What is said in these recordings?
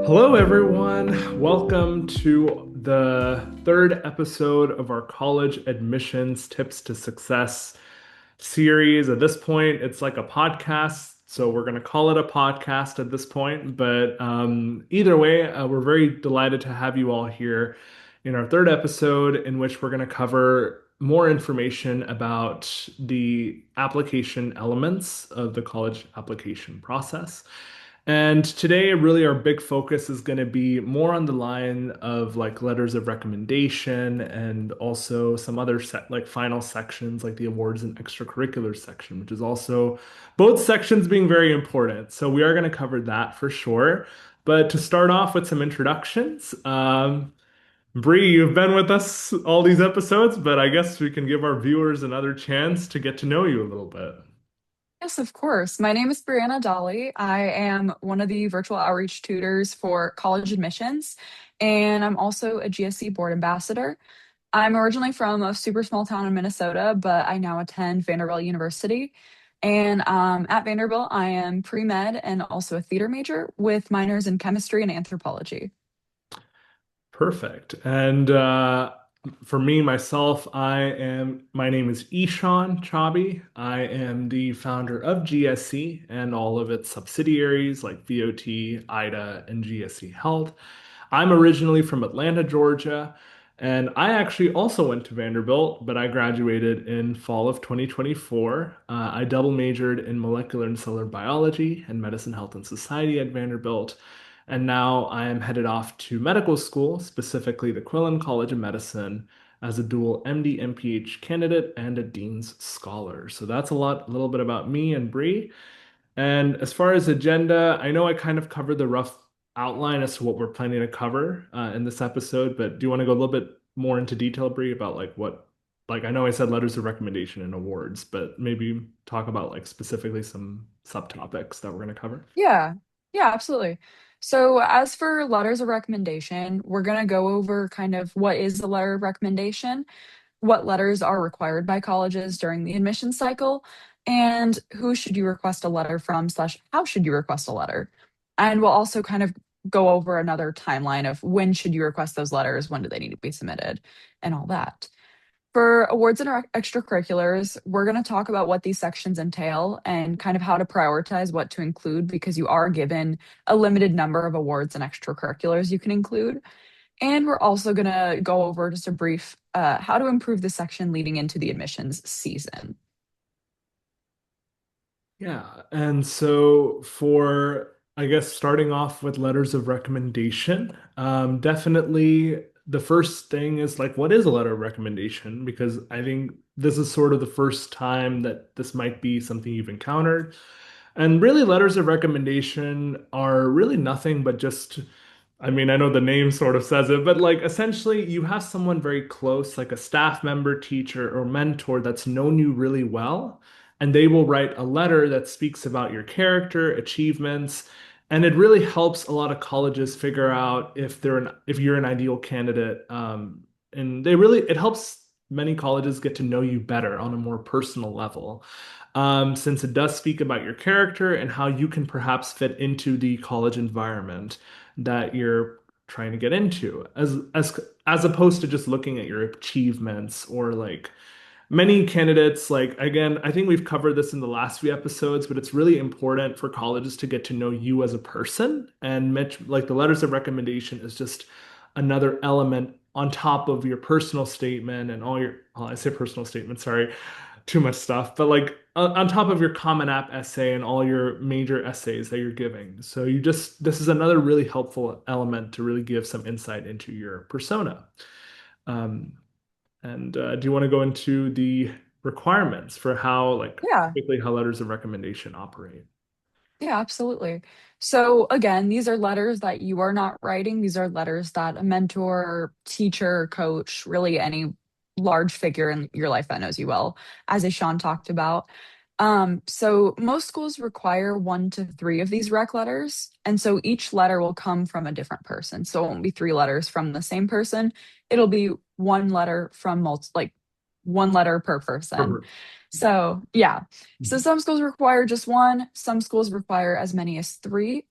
Hello, everyone. Welcome to the third episode of our college admissions tips to success series. At this point, it's like a podcast, so we're going to call it a podcast at this point. But either way, we're very delighted to have you all here in our third episode, in which we're going to cover more information about the application elements of the college application process. And today, really, our big focus is going to be more on the line of like letters of recommendation and also some other like final sections like the awards and extracurricular section, which is also both sections being very important. So we are going to cover that for sure. But to start off with some introductions, Bree, you've been with us all these episodes, but I guess we can give our viewers another chance to get to know you a little bit. Yes, of course. My name is Brianna Dolly. I am one of the virtual outreach tutors for college admissions, and I'm also a GSE board ambassador. I'm originally from a super small town in Minnesota, but I now attend Vanderbilt University. And at Vanderbilt, I am pre-med and also a theater major with minors in chemistry and anthropology. Perfect. And for me, myself, my name is Ishaan Chabi. I am the founder of GSE and all of its subsidiaries like VOT, IDA, and GSE Health. I'm originally from Atlanta, Georgia, and I actually also went to Vanderbilt, but I graduated in fall of 2024. I double majored in molecular and cellular biology and medicine, health, and society at Vanderbilt. And now I am headed off to medical school, specifically the Quillen College of Medicine, as a dual MD MPH candidate and a Dean's Scholar. So that's a little bit about me and Bree. And as far as agenda, I know I kind of covered the rough outline as to what we're planning to cover in this episode, but do you want to go a little bit more into detail, Bree, about like I know I said letters of recommendation and awards, but maybe talk about like specifically some subtopics that we're going to cover? Yeah, yeah, absolutely. So, as for letters of recommendation, we're going to go over kind of what is a letter of recommendation, what letters are required by colleges during the admission cycle, and who should you request a letter from, slash, how should you request a letter. And we'll also kind of go over another timeline of when should you request those letters, when do they need to be submitted, and all that. For awards and extracurriculars, we're going to talk about what these sections entail and kind of how to prioritize what to include because you are given a limited number of awards and extracurriculars you can include. And we're also going to go over just a brief how to improve the section leading into the admissions season. Yeah, and so for, I guess, starting off with letters of recommendation, definitely the first thing is like, what is a letter of recommendation? Because I think this is sort of the first time that this might be something you've encountered. And really, letters of recommendation are really nothing but just, I mean, I know the name sort of says it, but like essentially, you have someone very close, like a staff member, teacher, or mentor that's known you really well, and they will write a letter that speaks about your character, achievements, and it really helps a lot of colleges figure out if you're an ideal candidate. And it helps many colleges get to know you better on a more personal level since it does speak about your character and how you can perhaps fit into the college environment that you're trying to get into, as opposed to just looking at your achievements or like many candidates. Like again, I think we've covered this in the last few episodes, but it's really important for colleges to get to know you as a person. And Mitch, like the letters of recommendation is just another element on top of your personal statement and all your, well, I say personal statement, sorry, too much stuff, but like on top of your Common App essay and all your major essays that you're giving. So this is another really helpful element to really give some insight into your persona. Um, and do you want to go into the requirements for how, like, Yeah, typically how letters of recommendation operate? yeah, absolutely. So again, these are letters that you are not writing. These are letters that a mentor, teacher, coach, really any large figure in your life that knows you well, as Ishan talked about. So most schools require 1 to 3 of these rec letters. And so each letter will come from a different person. So it won't be 3 letters from the same person. It'll be one letter from like one letter per person. Perfect. So yeah. So Mhm. some schools require just one, some schools require as many as 3.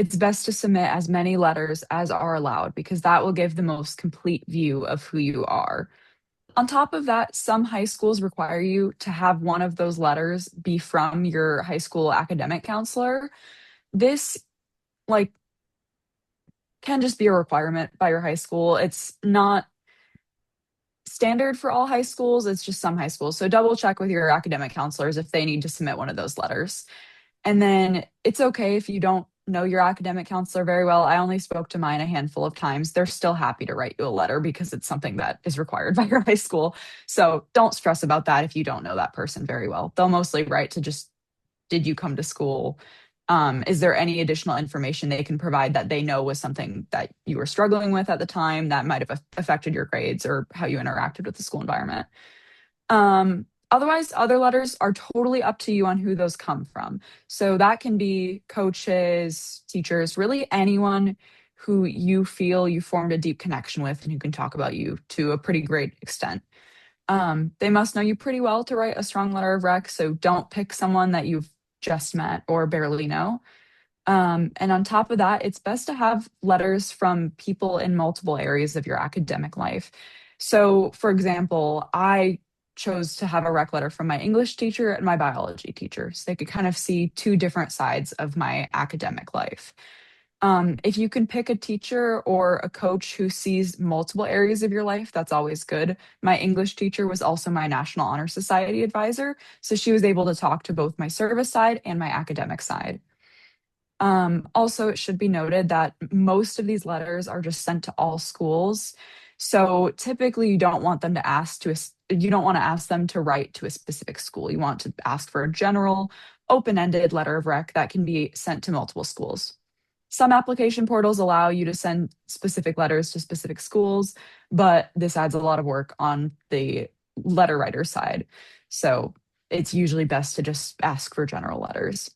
it's best to submit as many letters as are allowed because that will give the most complete view of who you are. On top of that, some high schools require you to have one of those letters be from your high school academic counselor. This like can just be a requirement by your high school. It's not standard for all high schools, it's just some high schools. So double check with your academic counselors if they need to submit one of those letters. And then it's okay if you don't know your academic counselor very well. I only spoke to mine a handful of times. They're still happy to write you a letter because it's something that is required by your high school. So don't stress about that if you don't know that person very well. They'll mostly write to just, did you come to school? Is there any additional information they can provide that they know was something that you were struggling with at the time that might have affected your grades or how you interacted with the school environment? Otherwise, other letters are totally up to you on who those come from. So that can be coaches, teachers, really anyone who you feel you formed a deep connection with and who can talk about you to a pretty great extent. They must know you pretty well to write a strong letter of rec, so don't pick someone that you've just met or barely know. And on top of that, it's best to have letters from people in multiple areas of your academic life. So, for example, I chose to have a rec letter from my English teacher and my biology teacher, so they could kind of see two different sides of my academic life. If you can pick a teacher or a coach who sees multiple areas of your life, that's always good. My English teacher was also my National Honor Society advisor, so she was able to talk to both my service side and my academic side. Also, it should be noted that most of these letters are just sent to all schools. So typically, you don't want to ask them to write to a specific school. You want to ask for a general, open-ended letter of rec that can be sent to multiple schools. Some application portals allow you to send specific letters to specific schools, but this adds a lot of work on the letter writer side. So it's usually best to just ask for general letters.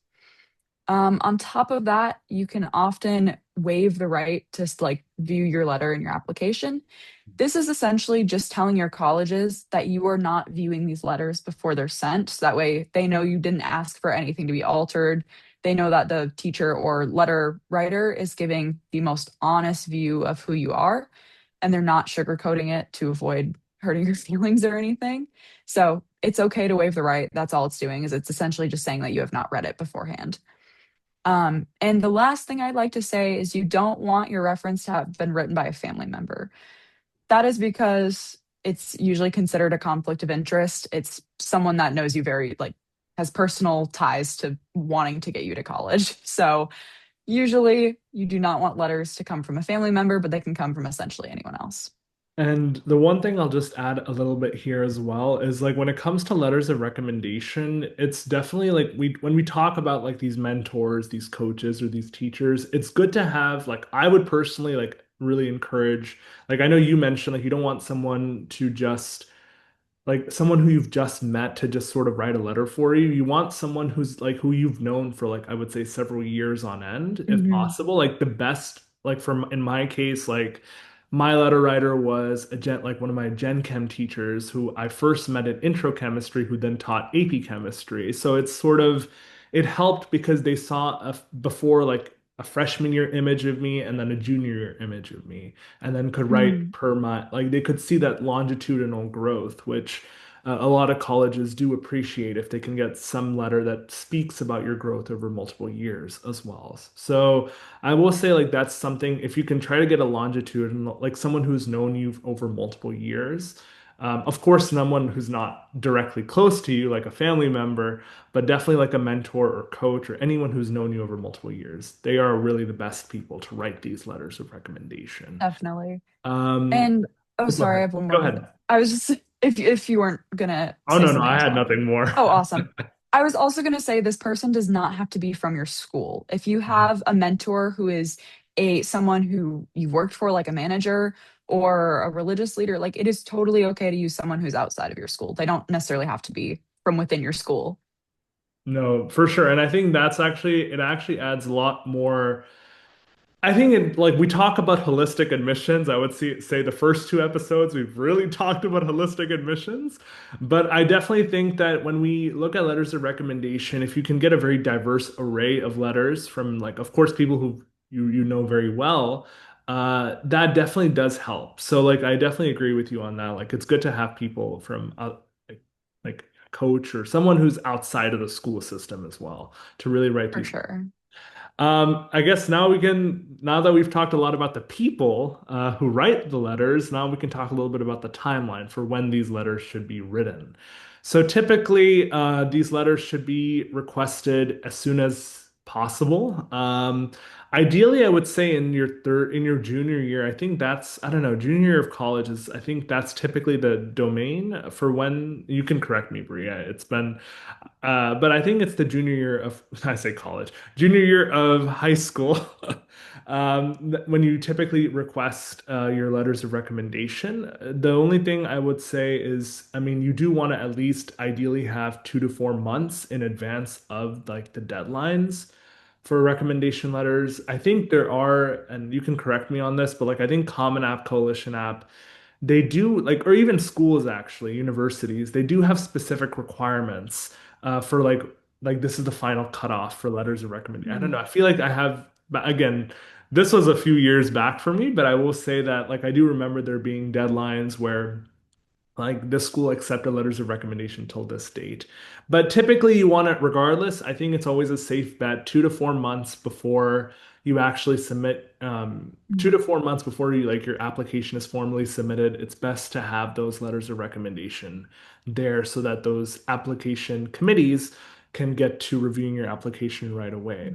On top of that, you can often waive the right to like view your letter in your application. This is essentially just telling your colleges that you are not viewing these letters before they're sent. So that way they know you didn't ask for anything to be altered. They know that the teacher or letter writer is giving the most honest view of who you are, and they're not sugarcoating it to avoid hurting your feelings or anything. So it's okay to waive the right. That's all it's doing is it's essentially just saying that you have not read it beforehand. And the last thing I'd like to say is you don't want your reference to have been written by a family member. That is because it's usually considered a conflict of interest. It's someone that knows you very, like, has personal ties to wanting to get you to college. So usually you do not want letters to come from a family member, but they can come from essentially anyone else. And the one thing I'll just add a little bit here as well is like when it comes to letters of recommendation, it's definitely like when we talk about like these mentors, these coaches or these teachers, it's good to have like I would personally like really encourage like I know you mentioned like you don't want someone to just like someone who you've just met to just sort of write a letter for you. You want someone who's like who you've known for like I would say several years on end, if Hmm. possible. Like the best, like from in my case, like my letter writer was a gen like one of my Gen Chem teachers who I first met in intro chemistry, who then taught AP chemistry. So it's sort of it helped because they saw before like a freshman year image of me and then a junior year image of me and then could write Mm, per month. Like they could see that longitudinal growth, which a lot of colleges do appreciate if they can get some letter that speaks about your growth over multiple years as well. So I will say like that's something if you can try to get a longitudinal, like someone who's known you over multiple years. Of course, someone who's not directly close to you, like a family member, but definitely like a mentor or coach or anyone who's known you over multiple years. They are really the best people to write these letters of recommendation. definitely. Um, And oh, go sorry, I ahead. have one Go more. ahead. I was just if you weren't gonna Oh say no, no, something I as had well. nothing more. Oh, awesome. I was also gonna say this person does not have to be from your school. If you have a mentor who is a someone who you've worked for, like a manager or a religious leader, like it is totally okay to use someone who's outside of your school. They don't necessarily have to be from within your school. No, for sure. And I think that's actually it actually adds a lot more. I think in like we talk about holistic admissions. I would say the first two episodes we've really talked about holistic admissions, but I definitely think that when we look at letters of recommendation, if you can get a very diverse array of letters from like of course people who've you know very well, that definitely does help. So like I definitely agree with you on that. Like it's good to have people from like a coach or someone who's outside of the school system as well to really write For these. sure. I guess now that we've talked a lot about the people who write the letters, now we can talk a little bit about the timeline for when these letters should be written. So typically, these letters should be requested as soon as possible. Ideally, I would say in your junior year. I think I don't know, junior year of college is, I think that's typically the domain for when you can correct me, Bria. It's been but I think it's the junior year of, I say college, junior year of high school, when you typically request your letters of recommendation. The only thing I would say is, I mean, you do want to at least ideally have 2 to 4 months in advance of like the deadlines for recommendation letters. I think there are, and you can correct me on this, but like I think Common App, Coalition App, they do like, or even schools actually, universities, they do have specific requirements for like this is the final cutoff for letters of recommendation. I don't know. I feel like I have, but again, this was a few years back for me, but I will say that like I do remember there being deadlines where like this school accepted letters of recommendation till this date. But typically you want it regardless. I think it's always a safe bet 2 to 4 months before you actually submit, 2 to 4 months before you like your application is formally submitted. It's best to have those letters of recommendation there so that those application committees can get to reviewing your application right away.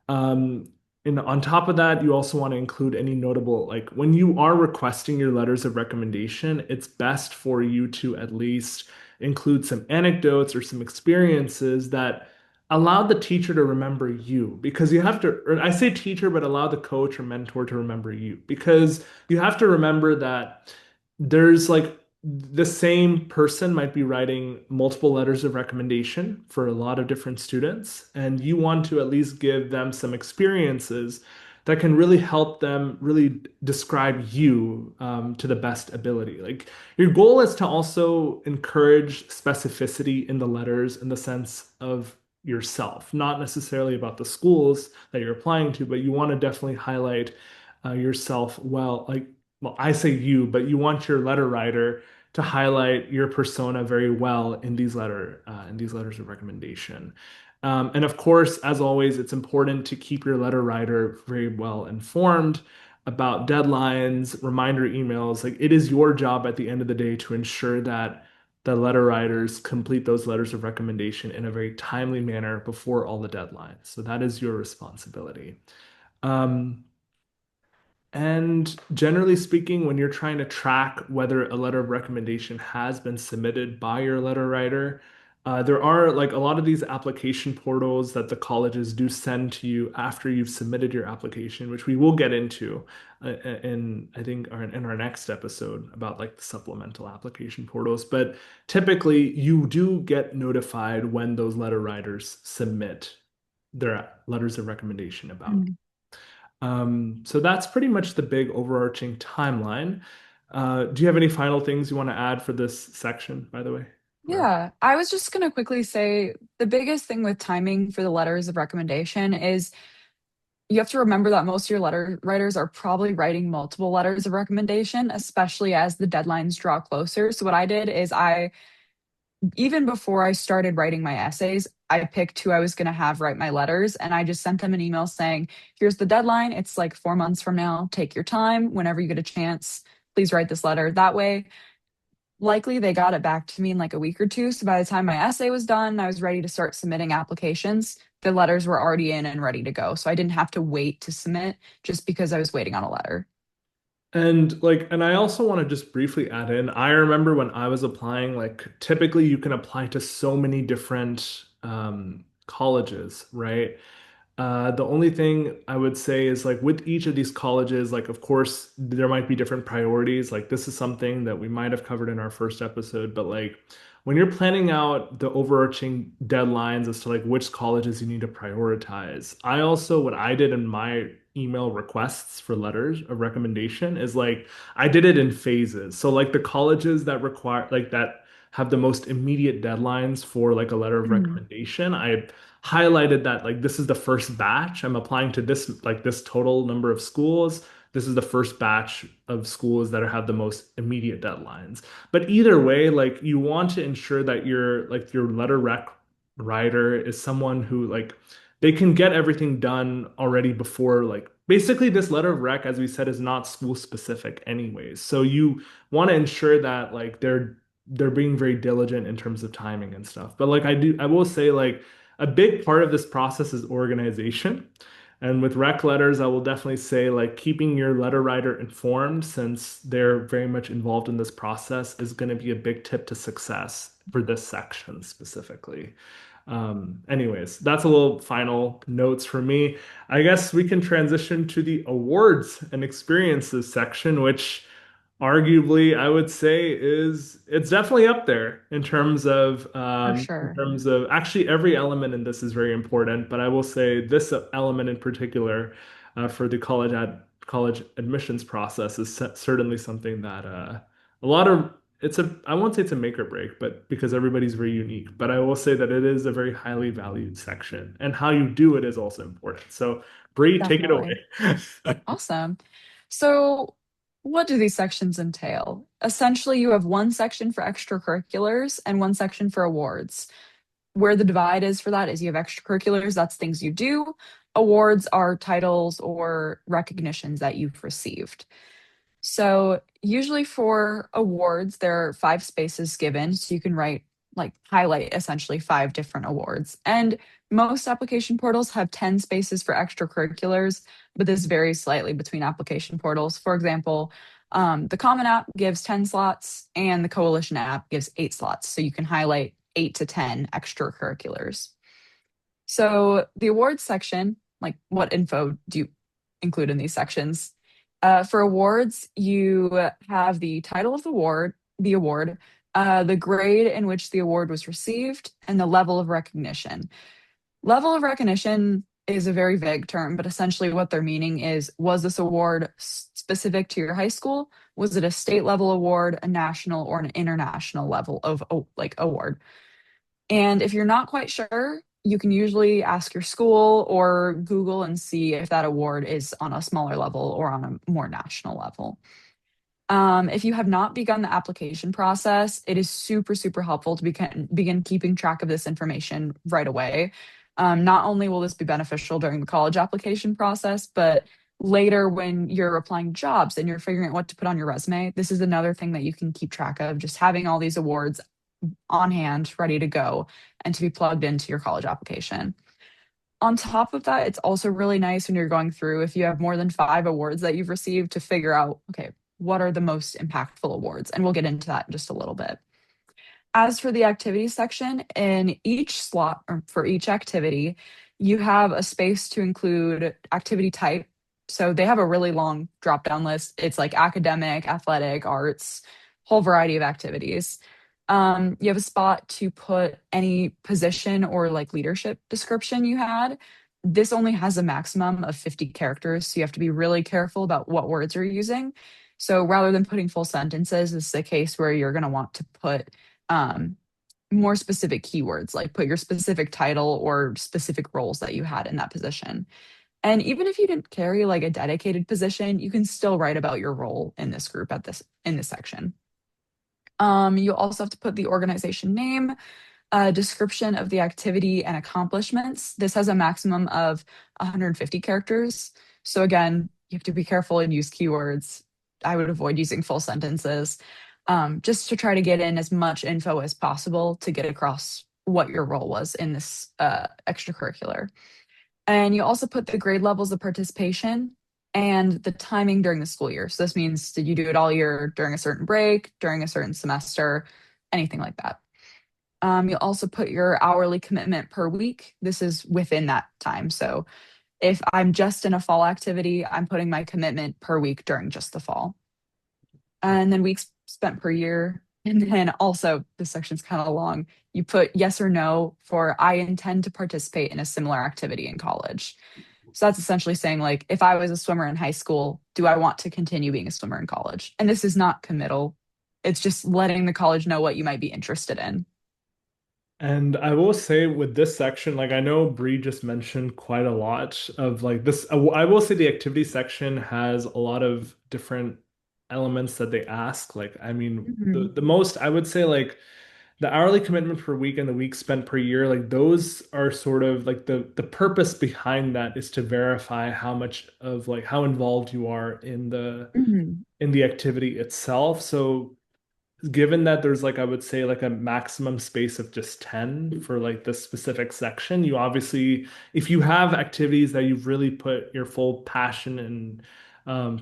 Um, and on top of that, you also want to include any notable, like when you are requesting your letters of recommendation, it's best for you to at least include some anecdotes or some experiences that allow the teacher to remember you. Because you have to, or I say teacher, but allow the coach or mentor to remember you. Because you have to remember that there's like the same person might be writing multiple letters of recommendation for a lot of different students, and you want to at least give them some experiences that can really help them really describe you to the best ability. Like your goal is to also encourage specificity in the letters in the sense of yourself, not necessarily about the schools that you're applying to, but you want to definitely highlight yourself well. Like, well, I say you, but you want your letter writer to highlight your persona very well in these letters of recommendation. And of course, as always, it's important to keep your letter writer very well informed about deadlines, reminder emails. Like it is your job at the end of the day to ensure that the letter writers complete those letters of recommendation in a very timely manner before all the deadlines. So that is your responsibility. Um, and generally speaking, when you're trying to track whether a letter of recommendation has been submitted by your letter writer, there are like a lot of these application portals that the colleges do send to you after you've submitted your application, which we will get into in I think in our next episode about like the supplemental application portals. But typically, you do get notified when those letter writers submit their letters of recommendation about. So that's pretty much the big overarching timeline. Do you have any final things you want to add for this section, by the way? Or Yeah, I was just going to quickly say the biggest thing with timing for the letters of recommendation is you have to remember that most of your letter writers are probably writing multiple letters of recommendation, especially as the deadlines draw closer. So, what I did is even before I started writing my essays, I picked who I was going to have write my letters. And I just sent them an email saying, here's the deadline. It's like 4 months from now. Take your time. Whenever you get a chance, please write this letter. That way, likely they got it back to me in like a week or two. So by the time my essay was done, I was ready to start submitting applications. The letters were already in and ready to go. So I didn't have to wait to submit just because I was waiting on a letter. and I also want to just briefly add in, I remember when I was applying, like typically you can apply to so many different colleges, right? The only thing I would say is like with each of these colleges, like of course there might be different priorities. Like this is something that we might have covered in our first episode, but like when you're planning out the overarching deadlines as to like which colleges you need to prioritize, I also what I did in my email requests for letters of recommendation is like I did it in phases. So like the colleges that require like have the most immediate deadlines for like a letter of Mhm. recommendation. I highlighted that like this is the first batch. I'm applying to this total number of schools. This is the first batch of schools that have the most immediate deadlines. But either way, like you want to ensure that your letter rec writer is someone who like they can get everything done already before like basically this letter of rec, as we said, is not school specific anyways. So you want to ensure that like they're being very diligent in terms of timing and stuff. But like I will say like a big part of this process is organization. And with rec letters, I will definitely say like keeping your letter writer informed since they're very much involved in this process is going to be a big tip to success for this section specifically. Anyways, that's a little final notes for me. I guess we can transition to the awards and experiences section, which arguably I would say it's definitely up there For in sure. terms of actually every element in this is very important, but I will say this element in particular for the college admissions process is certainly something that a lot of it's a I won't say it's a make or break, but because everybody's very unique. But I will say that it is a very highly valued section, and how you do it is also important. So, Bree, take it Definitely. away. Awesome. So, what do these sections entail? Essentially, you have one section for extracurriculars and one section for awards. Where the divide is for that is you have extracurriculars, that's things you do. Awards are titles or recognitions that you've received. So, usually for awards, there are 5 spaces given. So, you can highlight essentially 5 different awards. And most application portals have 10 spaces for extracurriculars, but this varies slightly between application portals. For example, the Common app gives 10 slots, and the Coalition app gives 8 slots. So, you can highlight 8 to 10 extracurriculars. So the awards section, like what info do you include in these sections? For awards, you have the title of the award, the grade in which the award was received, and the level of recognition. Level of recognition is a very vague term, but essentially what they're meaning is, was this award specific to your high school? Was it a state level award, a national, or an international level of award? And if you're not quite sure, you can usually ask your school or Google and see if that award is on a smaller level or on a more national level. If you have not begun the application process, it is super, super helpful to begin keeping track of this information right away. Not only will this be beneficial during the college application process, but later when you're applying jobs and you're figuring out what to put on your resume, this is another thing that you can keep track of, just having all these awards on hand, ready to go, and to be plugged into your college application. On top of that, it's also really nice when you're going through, if you have more than 5 awards that you've received, to figure out, okay, what are the most impactful awards? And we'll get into that in just a little bit. As for the activity section, in each slot or for each activity, you have a space to include activity type. So they have a really long drop down list. It's like academic, athletic, arts, whole variety of activities. You have a spot to put any position or like leadership description you had. This only has a maximum of 50 characters, so you have to be really careful about what words you're using. So rather than putting full sentences, this is a case where you're going to want to put um, more specific keywords, like put your specific title or specific roles that you had in that position. And even if you didn't carry like a dedicated position, you can still write about your role in this group in this section. You also have to put the organization name, a description of the activity and accomplishments. This has a maximum of 150 characters. So again, you have to be careful and use keywords. I would avoid using full sentences, just to try to get in as much info as possible to get across what your role was in this extracurricular. And you also put the grade levels of participation and the timing during the school year. So this means, did you do it all year, during a certain break, during a certain semester, anything like that. You'll also put your hourly commitment per week. This is within that time. So if I'm just in a fall activity, I'm putting my commitment per week during just the fall. And then weeks spent per year. And then also, this section's kind of long. You put yes or no for I intend to participate in a similar activity in college. So that's essentially saying, like, if I was a swimmer in high school, do I want to continue being a swimmer in college? And this is not committal. It's just letting the college know what you might be interested in. And I will say with this section, like I know Bree just mentioned quite a lot of like this. I will say the activity section has a lot of different elements that they ask. Like, I mean, Mhm. the most I would say like the hourly commitment per week and the weeks spent per year, like those are sort of like the purpose behind that is to verify how much of like how involved you are Mhm. in the activity itself. So given that there's like I would say like a maximum space of just 10 for like this specific section, you obviously if you have activities that you've really put your full passion and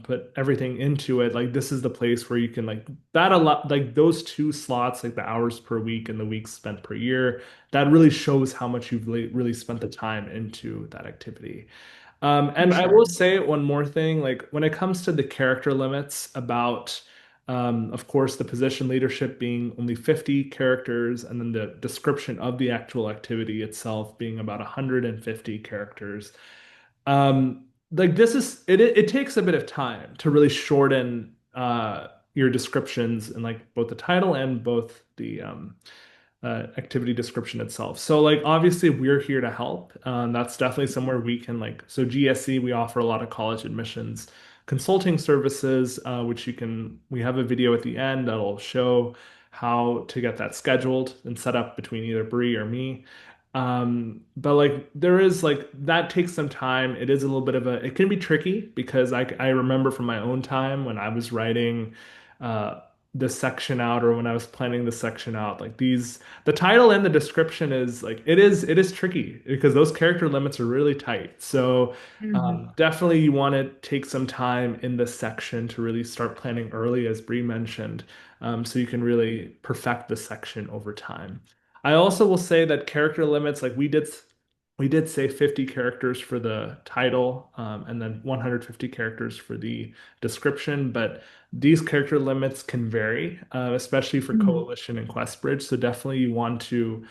put everything into it, like this is the place where you can like that a lot like those two slots, like the hours per week and the weeks spent per year, that really shows how much you've really spent the time into that activity. For And I will sure. say one more thing, like when it comes to the character limits about, of course, the position leadership being only 50 characters, and then the description of the actual activity itself being about 150 characters. Like this is it takes a bit of time to really shorten your descriptions in like both the title and both the activity description itself. So like obviously we're here to help. That's definitely somewhere we can like so GSE we offer a lot of college admissions consulting services, which we have a video at the end that'll show how to get that scheduled and set up between either Bree or me. But like there is like that takes some time. It is a little bit of a it can be tricky because I remember from my own time when I was writing uh this section out or when I was planning the section out, like these the title and the description is like it is tricky because those character limits are really tight. So Mhm. definitely you want to take some time in this section to really start planning early, as Bree mentioned, so you can really perfect the section over time. I also will say that character limits, like we did say 50 characters for the title, and then 150 characters for the description, but these character limits can vary, especially for Mhm. Coalition and QuestBridge. So definitely you want to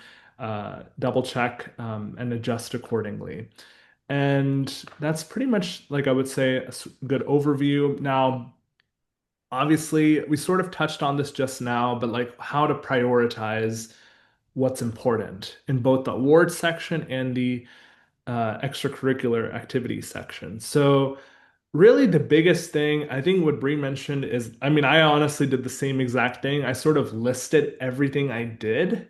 double check and adjust accordingly. And that's pretty much like I would say good overview. Now, obviously, we sort of touched on this just now, but like how to prioritize what's important in both the awards section and the extracurricular activity section. So really, the biggest thing, I think what Bree mentioned is, I mean, I honestly did the same exact thing. I sort of listed everything I did.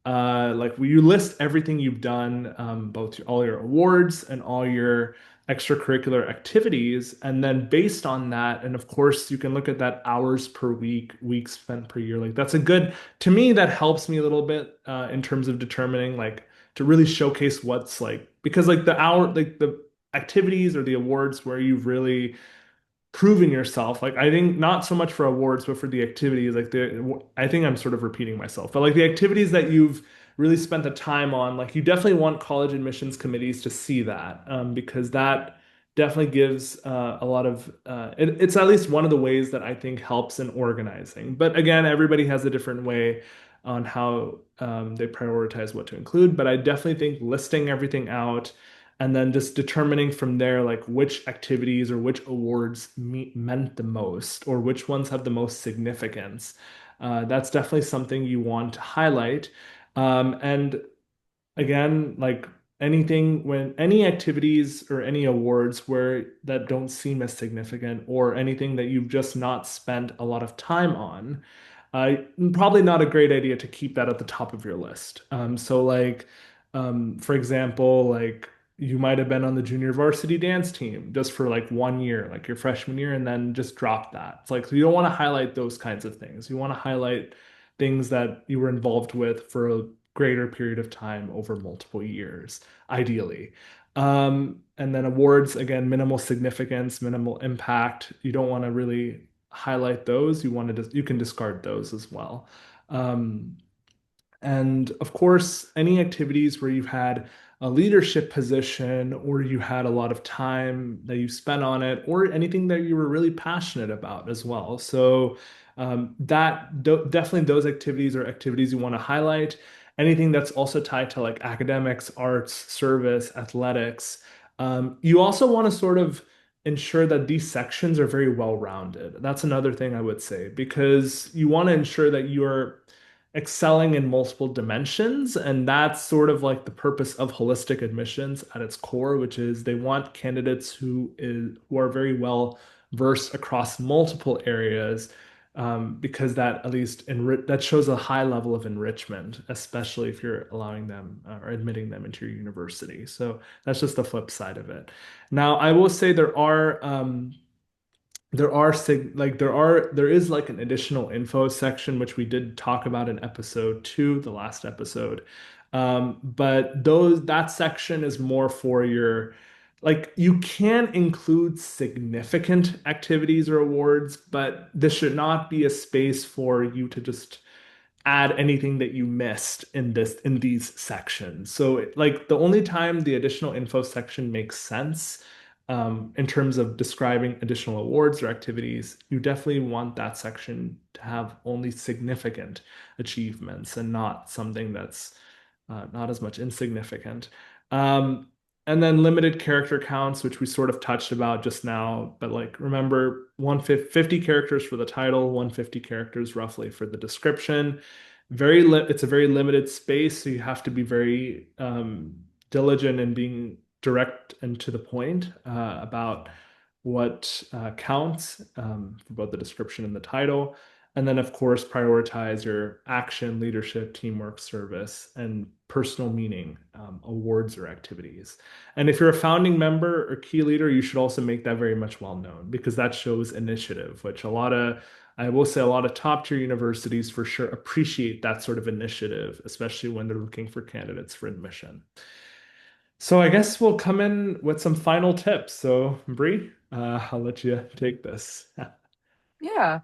Like you list everything you've done, both all your awards and all your extracurricular activities. And then based on that, and of course, you can look at that hours per week, weeks spent per year. Like that's a good, to me, that helps me a little bit in terms of determining like to really showcase what's like, because like the activities or the awards where you've really proven yourself. Like I think not so much for awards, but for the activities, like I think I'm sort of repeating myself, but like the activities that you've really spent the time on, like you definitely want college admissions committees to see that, because that definitely gives a lot of it's at least one of the ways that I think helps in organizing. But again, everybody has a different way on how they prioritize what to include. But I definitely think listing everything out and then just determining from there like which activities or which awards meant the most or which ones have the most significance. That's definitely something you want to highlight. And again, like anything when any activities or any awards where that don't seem as significant or anything that you've just not spent a lot of time on, uh, probably not a great idea to keep that at the top of your list. So like, for example, like you might have been on the junior varsity dance team just for like 1 year, like your freshman year, and then just drop that. It's like, so you don't want to highlight those kinds of things. You want to highlight things that you were involved with for a greater period of time over multiple years, ideally. And then awards, again, minimal significance, minimal impact. You don't want to really highlight those. You can discard those as well. Um, and of course, any activities where you've had a leadership position or you had a lot of time that you spent on it, or anything that you were really passionate about as well. So definitely those activities are activities you want to highlight. Anything that's also tied to like academics, arts, service, athletics. You also want to sort of ensure that these sections are very well rounded. That's another thing I would say, because you want to ensure that you're excelling in multiple dimensions. And that's sort of like the purpose of holistic admissions at its core, which is they want candidates who are very well versed across multiple areas, because that at least that shows a high level of enrichment, especially if you're allowing them or admitting them into your university. So that's just the flip side of it. Now, I will say there is like an additional info section which we did talk about in episode 2, the last episode. But that section is more for your, like, you can include significant activities or awards, but this should not be a space for you to just add anything that you missed in these sections. So like the only time the additional info section makes sense, in terms of describing additional awards or activities, you definitely want that section to have only significant achievements and not something that's not as much insignificant. Um, and then limited character counts, which we sort of touched about just now, but like remember 150 characters for the title, 150 characters roughly for the description. It's a very limited space, so you have to be very diligent in being direct and to the point about what counts, for both the description and the title. And then, of course, prioritize your action, leadership, teamwork, service, and personal meaning, awards or activities. And if you're a founding member or key leader, you should also make that very much well known, because that shows initiative, which I will say a lot of top tier universities for sure appreciate that sort of initiative, especially when they're looking for candidates for admission. So I guess we'll come in with some final tips. So, Bree, I'll let you take this. Yeah.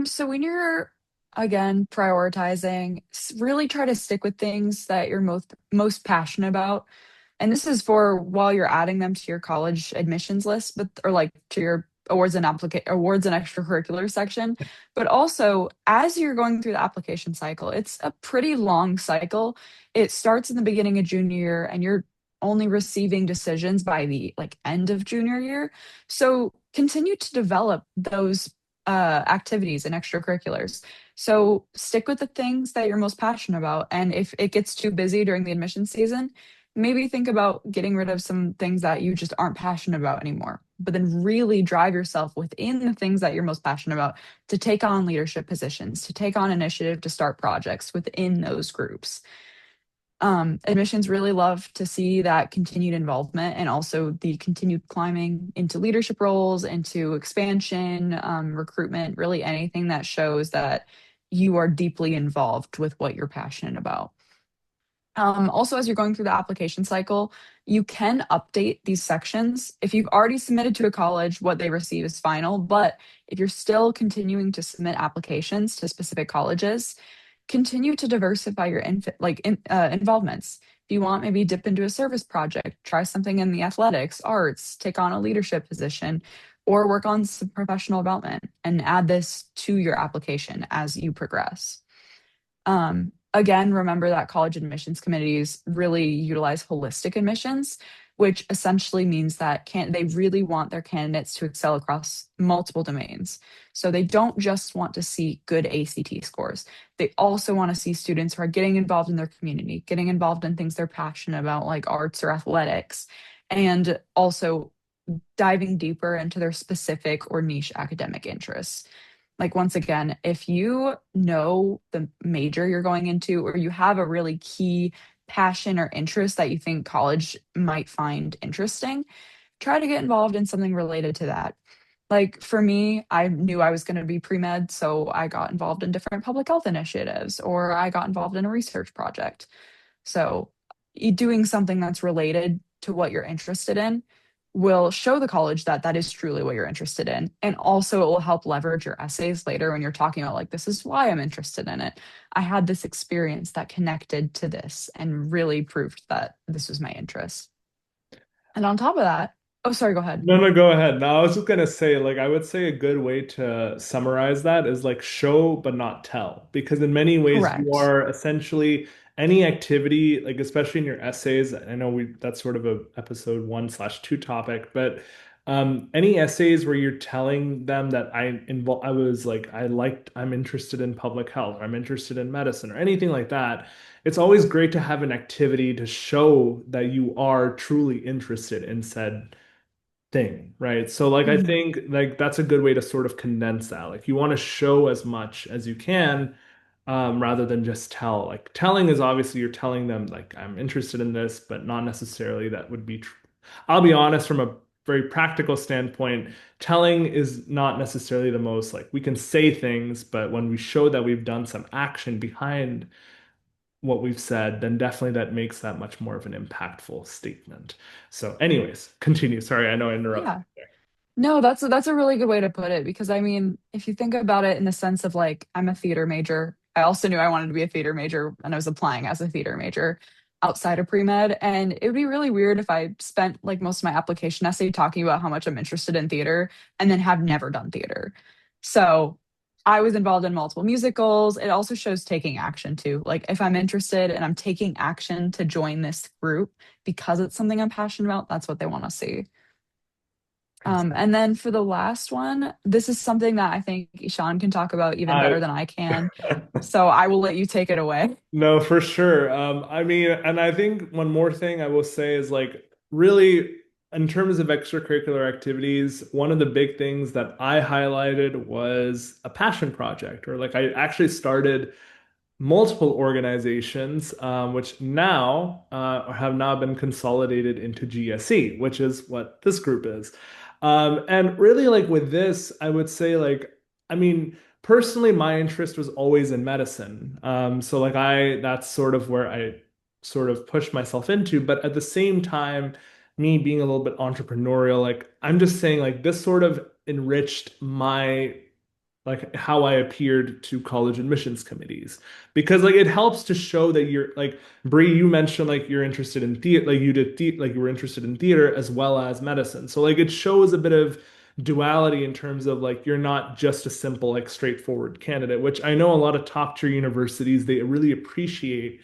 So when you're again prioritizing, really try to stick with things that you're most passionate about. And this is for while you're adding them to your college admissions list, but or like to your awards and extracurricular section, but also as you're going through the application cycle, it's a pretty long cycle. It starts in the beginning of junior year and you're only receiving decisions by the like end of junior year. So continue to develop those activities and extracurriculars. So stick with the things that you're most passionate about. And if it gets too busy during the admission season, maybe think about getting rid of some things that you just aren't passionate about anymore. But then really drive yourself within the things that you're most passionate about to take on leadership positions, to take on initiative, to start projects within those groups. Admissions really love to see that continued involvement and also the continued climbing into leadership roles, into expansion, recruitment, really anything that shows that you are deeply involved with what you're passionate about. Also, as you're going through the application cycle, you can update these sections. If you've already submitted to a college, what they receive is final. But if you're still continuing to submit applications to specific colleges, continue to diversify your involvements. If you want, maybe dip into a service project, try something in the athletics, arts, take on a leadership position, or work on some professional development and add this to your application as you progress. Again, remember that college admissions committees really utilize holistic admissions, which essentially means that they really want their candidates to excel across multiple domains. So they don't just want to see good ACT scores. They also want to see students who are getting involved in their community, getting involved in things they're passionate about, like arts or athletics, and also diving deeper into their specific or niche academic interests. Like, once again, if you know the major you're going into, or you have a really key passion or interest that you think college might find interesting, try to get involved in something related to that. Like for me, I knew I was going to be pre-med, so I got involved in different public health initiatives, or I got involved in a research project. So, doing something that's related to what you're interested in will show the college that that is truly what you're interested in. And also, it will help leverage your essays later when you're talking about, like, this is why I'm interested in it. I had this experience that connected to this and really proved that this was my interest. And on top of that, oh, sorry, go ahead. No, no, go ahead. No, I was just gonna say, like, I would say a good way to summarize that is like show but not tell, because in many ways you Correct. are essentially any activity, like especially in your essays. I know that's sort of a episode 1/2 topic, but Any essays where you're telling them that I'm interested in public health, or I'm interested in medicine, or anything like that. It's always great to have an activity to show that you are truly interested in said thing, right? So like I Mhm. think like that's a good way to sort of condense that. Like you want to show as much as you can, rather than just tell. Like telling is obviously you're telling them like I'm interested in this, but not necessarily that would be true. I'll be honest, from a very practical standpoint, telling is not necessarily the most, like we can say things, but when we show that we've done some action behind what we've said, then definitely that makes that much more of an impactful statement. So, anyways, continue. Sorry, I know I interrupted. Yeah. No, that's a really good way to put it because I mean, if you think about it in the sense of like I'm a theater major. I also knew I wanted to be a theater major and I was applying as a theater major outside of pre-med and it would be really weird if I spent like most of my application essay talking about how much I'm interested in theater and then have never done theater. So, I was involved in multiple musicals. It also shows taking action too. Like if I'm interested and I'm taking action to join this group because it's something I'm passionate about, that's what they want to see. And then for the last one, this is something that I think Ishan can talk about even better I than I can. So I will let you take it away. No, for sure. I mean, and I think one more thing I will say is like really in terms of extracurricular activities, one of the big things that I highlighted was a passion project, or like I actually started multiple organizations, which now have now been consolidated into GSE, which is what this group is. And really, like with this, I would say, like, I mean, personally, my interest was always in medicine. So, like, that's sort of where I sort of pushed myself into. But at the same time, me being a little bit entrepreneurial, like, I'm just saying, like, this sort of enriched my like how I appeared to college admissions committees, because like it helps to show that you're like Bree, you mentioned like you're interested in theater, like you did like you were interested in theater as well as medicine. So like it shows a bit of duality in terms of like you're not just a simple like straightforward candidate, which I know a lot of top tier universities they really appreciate.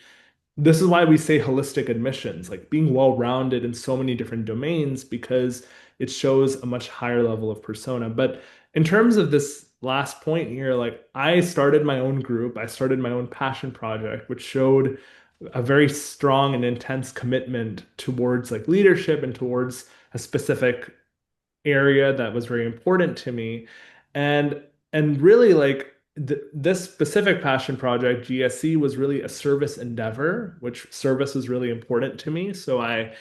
This is why we say holistic admissions, like being well-rounded in so many different domains, because it shows a much higher level of persona. But in terms of this last point here, like I started my own group, I started my own passion project, which showed a very strong and intense commitment towards like leadership and towards a specific area that was very important to me. And really like this specific passion project, GSC, was really a service endeavor, which service is really important to me. So I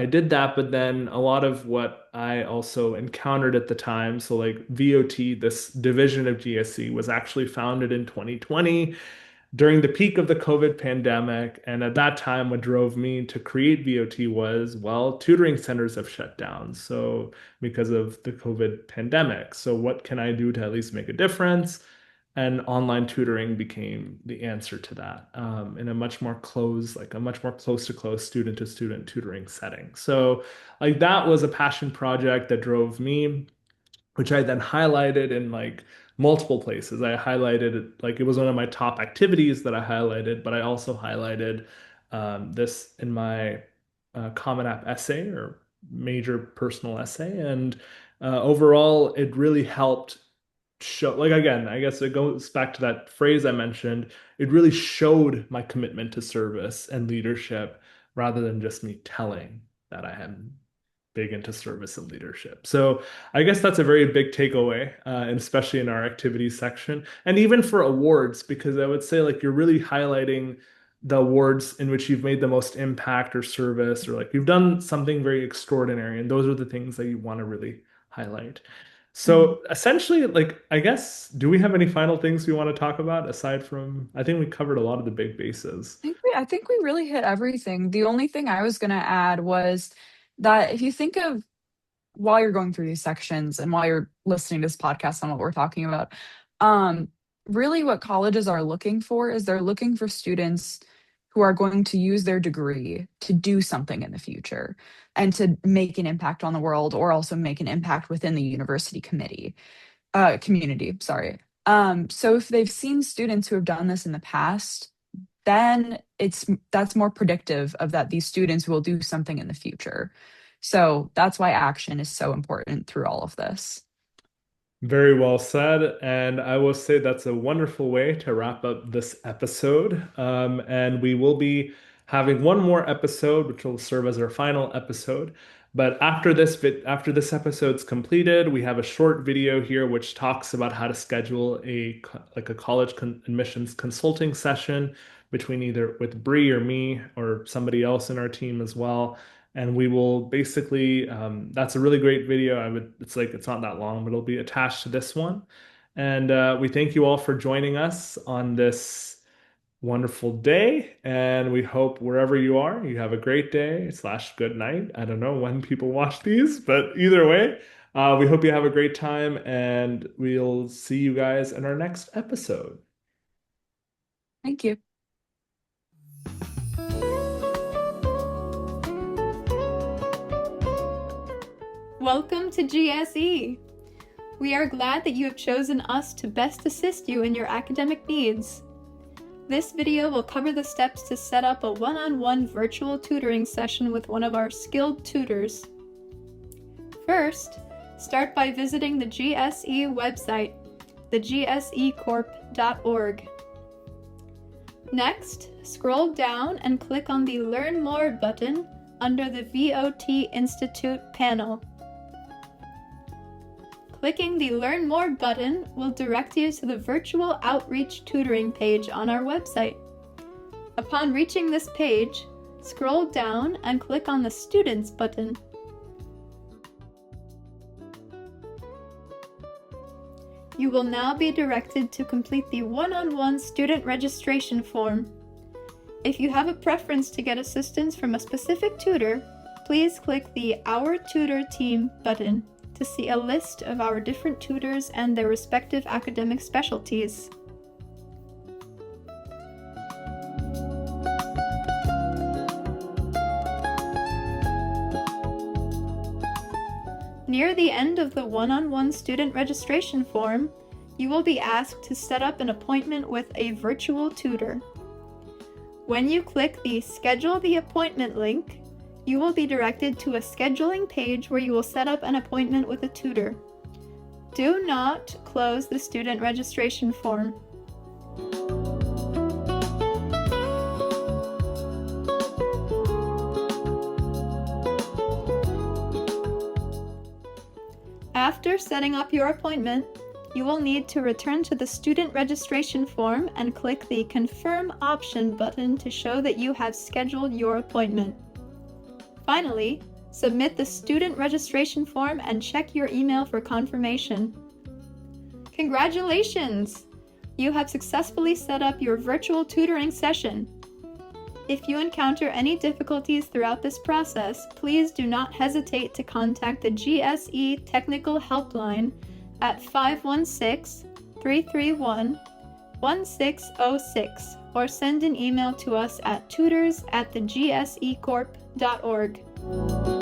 did that, but then a lot of what I also encountered at the time, so like VOT, this division of GSC, was actually founded in 2020 during the peak of the COVID pandemic. And at that time, what drove me to create VOT was, well, tutoring centers have shut down. So, because of the COVID pandemic. So, what can I do to at least make a difference? And online tutoring became the answer to that, in a much more close, like a much more close to close student to student tutoring setting. So, like, that was a passion project that drove me, which I then highlighted in like multiple places. I highlighted it, like it was one of my top activities that I highlighted, but I also highlighted this in my Common App essay or major personal essay. And overall, it really helped show, like, again, I guess it goes back to that phrase I mentioned. It really showed my commitment to service and leadership rather than just me telling that I am big into service and leadership. So I guess that's a very big takeaway, and especially in our activities section, and even for awards, because I would say like you're really highlighting the awards in which you've made the most impact or service, or like you've done something very extraordinary, and those are the things that you want to really highlight. Mhm. So essentially, like, I guess, do we have any final things we want to talk about aside from, I think we covered a lot of the big bases. I think we really hit everything. The only thing I was going to add was that if you think of while you're going through these sections and while you're listening to this podcast on what we're talking about, um, really what colleges are looking for is they're looking for students who are going to use their degree to do something in the future and to make an impact on the world or also make an impact within the university community, sorry. So if they've seen students who have done this in the past, then that's more predictive of that these students will do something in the future. So that's why action is so important through all of this. Very well said. And I will say that's a wonderful way to wrap up this episode. And we will be having one more episode, which will serve as our final episode. But after this episode's completed, we have a short video here which talks about how to schedule a college admissions consulting session between either with Bree or me or somebody else in our team as well. And we will basically, that's a really great video. It's not that long, but it'll be attached to this one. And we thank you all for joining us on this wonderful day. And we hope wherever you are, you have a great day / good night. I don't know when people watch these, but either way, we hope you have a great time and we'll see you guys in our next episode. Thank you. Welcome to GSE. We are glad that you have chosen us to best assist you in your academic needs. This video will cover the steps to set up a one-on-one virtual tutoring session with one of our skilled tutors. First, start by visiting the GSE website, thegsecorp.org. Next, scroll down and click on the Learn More button under the VOT Institute panel. Clicking the Learn More button will direct you to the virtual outreach tutoring page on our website. Upon reaching this page, scroll down and click on the Students button. You will now be directed to complete the one-on-one student registration form. If you have a preference to get assistance from a specific tutor, please click the Our Tutor Team button to see a list of our different tutors and their respective academic specialties. Near the end of the one-on-one student registration form, you will be asked to set up an appointment with a virtual tutor. When you click the Schedule the Appointment link, you will be directed to a scheduling page where you will set up an appointment with a tutor. Do not close the student registration form. After setting up your appointment, you will need to return to the student registration form and click the Confirm Option button to show that you have scheduled your appointment. Finally, submit the student registration form and check your email for confirmation. Congratulations! You have successfully set up your virtual tutoring session. If you encounter any difficulties throughout this process, please do not hesitate to contact the GSE Technical Helpline at 516-331-1606 or send an email to us at tutors@thegsecorp.org.